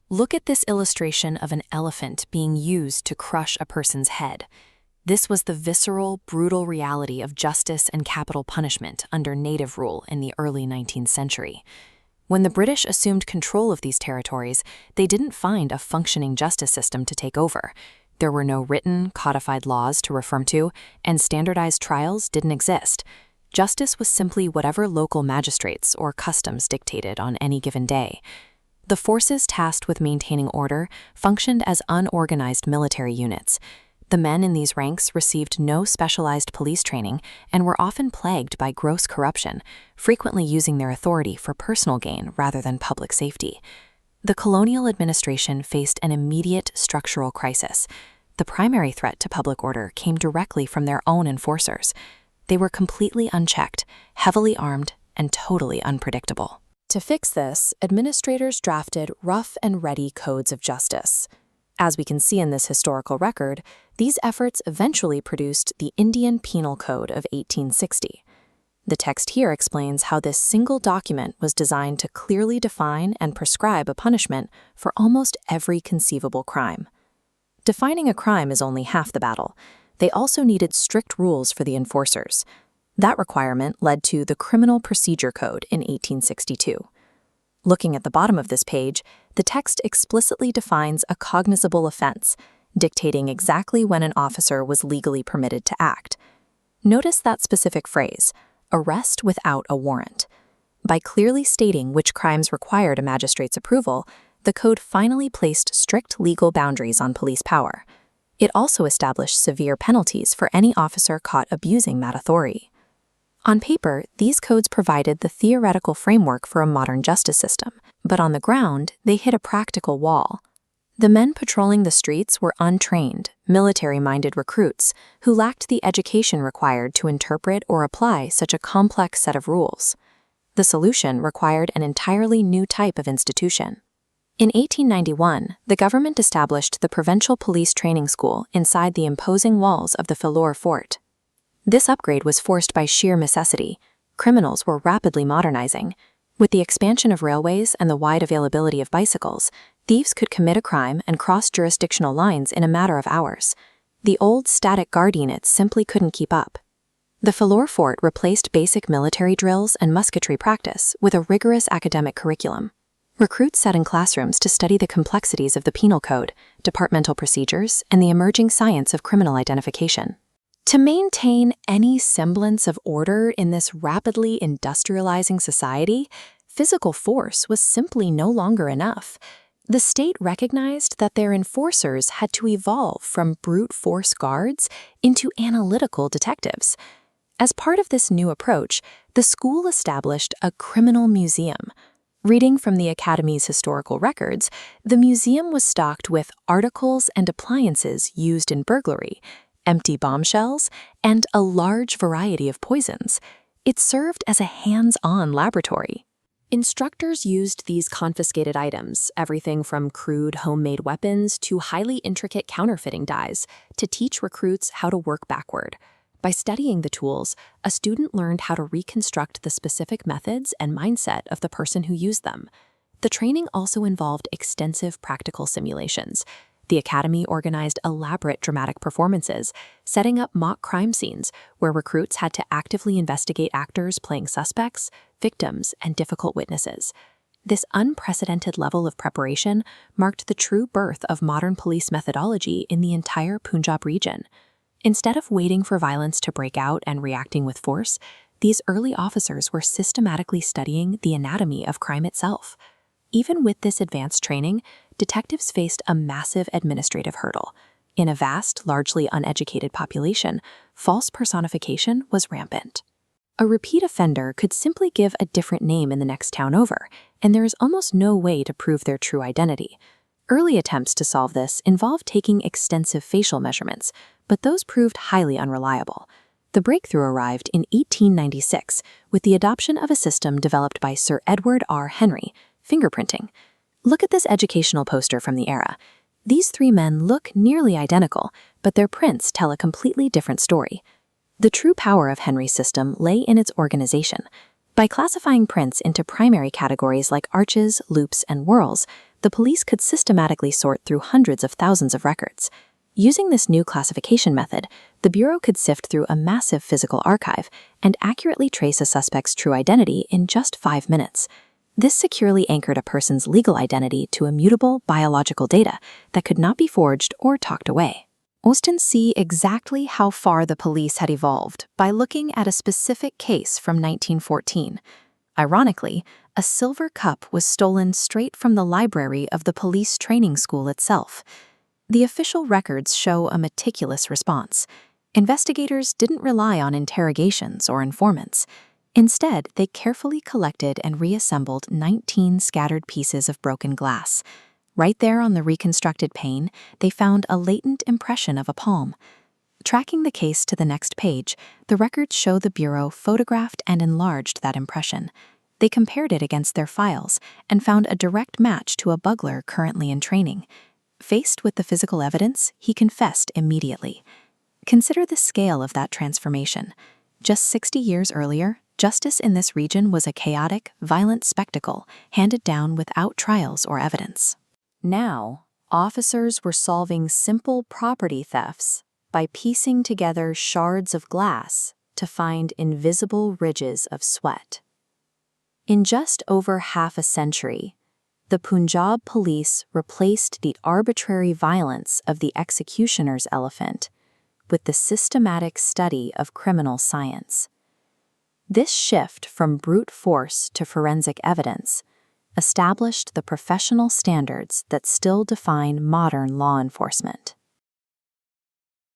Look at this illustration of an elephant being used to crush a person's head. This was the visceral, brutal reality of justice and capital punishment under native rule in the early 19th century. When the British assumed control of these territories, they didn't find a functioning justice system to take over. There were no written, codified laws to refer to, and standardized trials didn't exist. Justice was simply whatever local magistrates or customs dictated on any given day. The forces tasked with maintaining order functioned as unorganized military units. The men in these ranks received no specialized police training and were often plagued by gross corruption, frequently using their authority for personal gain rather than public safety. The colonial administration faced an immediate structural crisis. The primary threat to public order came directly from their own enforcers. They were completely unchecked, heavily armed, and totally unpredictable. To fix this, administrators drafted rough and ready codes of justice. As we can see in this historical record, these efforts eventually produced the Indian Penal Code of 1860. The text here explains how this single document was designed to clearly define and prescribe a punishment for almost every conceivable crime. Defining a crime is only half the battle. They also needed strict rules for the enforcers. That requirement led to the Criminal Procedure Code in 1862. Looking at the bottom of this page, the text explicitly defines a cognizable offense, dictating exactly when an officer was legally permitted to act. Notice that specific phrase, arrest without a warrant. By clearly stating which crimes required a magistrate's approval, the code finally placed strict legal boundaries on police power. It also established severe penalties for any officer caught abusing that authority. On paper, these codes provided the theoretical framework for a modern justice system, but on the ground, they hit a practical wall. The men patrolling the streets were untrained, military-minded recruits who lacked the education required to interpret or apply such a complex set of rules. The solution required an entirely new type of institution. In 1891, the government established the Provincial Police Training School inside the imposing walls of the Phillour Fort. This upgrade was forced by sheer necessity. Criminals were rapidly modernizing. With the expansion of railways and the wide availability of bicycles, thieves could commit a crime and cross jurisdictional lines in a matter of hours. The old static guard units simply couldn't keep up. The Phillour Fort replaced basic military drills and musketry practice with a rigorous academic curriculum. Recruits sat in classrooms to study the complexities of the penal code, departmental procedures, and the emerging science of criminal identification. To maintain any semblance of order in this rapidly industrializing society, physical force was simply no longer enough. The state recognized that their enforcers had to evolve from brute force guards into analytical detectives. As part of this new approach, the school established a criminal museum. Reading from the Academy's historical records, the museum was stocked with articles and appliances used in burglary, empty bombshells, and a large variety of poisons. It served as a hands-on laboratory. Instructors used these confiscated items, everything from crude homemade weapons to highly intricate counterfeiting dyes, to teach recruits how to work backward. By studying the tools, a student learned how to reconstruct the specific methods and mindset of the person who used them. The training also involved extensive practical simulations. The Academy organized elaborate dramatic performances, setting up mock crime scenes where recruits had to actively investigate actors playing suspects, victims, and difficult witnesses. This unprecedented level of preparation marked the true birth of modern police methodology in the entire Punjab region. Instead of waiting for violence to break out and reacting with force, these early officers were systematically studying the anatomy of crime itself. Even with this advanced training, detectives faced a massive administrative hurdle. In a vast, largely uneducated population, false personification was rampant. A repeat offender could simply give a different name in the next town over, and there is almost no way to prove their true identity. Early attempts to solve this involved taking extensive facial measurements, but those proved highly unreliable. The breakthrough arrived in 1896 with the adoption of a system developed by Sir Edward R. Henry, fingerprinting. Look at this educational poster from the era. These three men look nearly identical, but their prints tell a completely different story. The true power of Henry's system lay in its organization. By classifying prints into primary categories like arches, loops, and whorls, the the police could systematically sort through hundreds of thousands of records. Using this new classification method, the Bureau could sift through a massive physical archive and accurately trace a suspect's true identity in just 5 minutes. This securely anchored a person's legal identity to immutable biological data that could not be forged or talked away. Austen see exactly how far the police had evolved by looking at a specific case from 1914. Ironically, a silver cup was stolen straight from the library of the police training school itself. The official records show a meticulous response. Investigators didn't rely on interrogations or informants. Instead, they carefully collected and reassembled 19 scattered pieces of broken glass. Right there on the reconstructed pane, they found a latent impression of a palm. Tracking the case to the next page, the records show the Bureau photographed and enlarged that impression. They compared it against their files and found a direct match to a bugler currently in training. Faced with the physical evidence, he confessed immediately. Consider the scale of that transformation. Just 60 years earlier, justice in this region was a chaotic, violent spectacle handed down without trials or evidence. Now, officers were solving simple property thefts by piecing together shards of glass to find invisible ridges of sweat. In just over half a century, the Punjab police replaced the arbitrary violence of the executioner's elephant with the systematic study of criminal science. This shift from brute force to forensic evidence established the professional standards that still define modern law enforcement.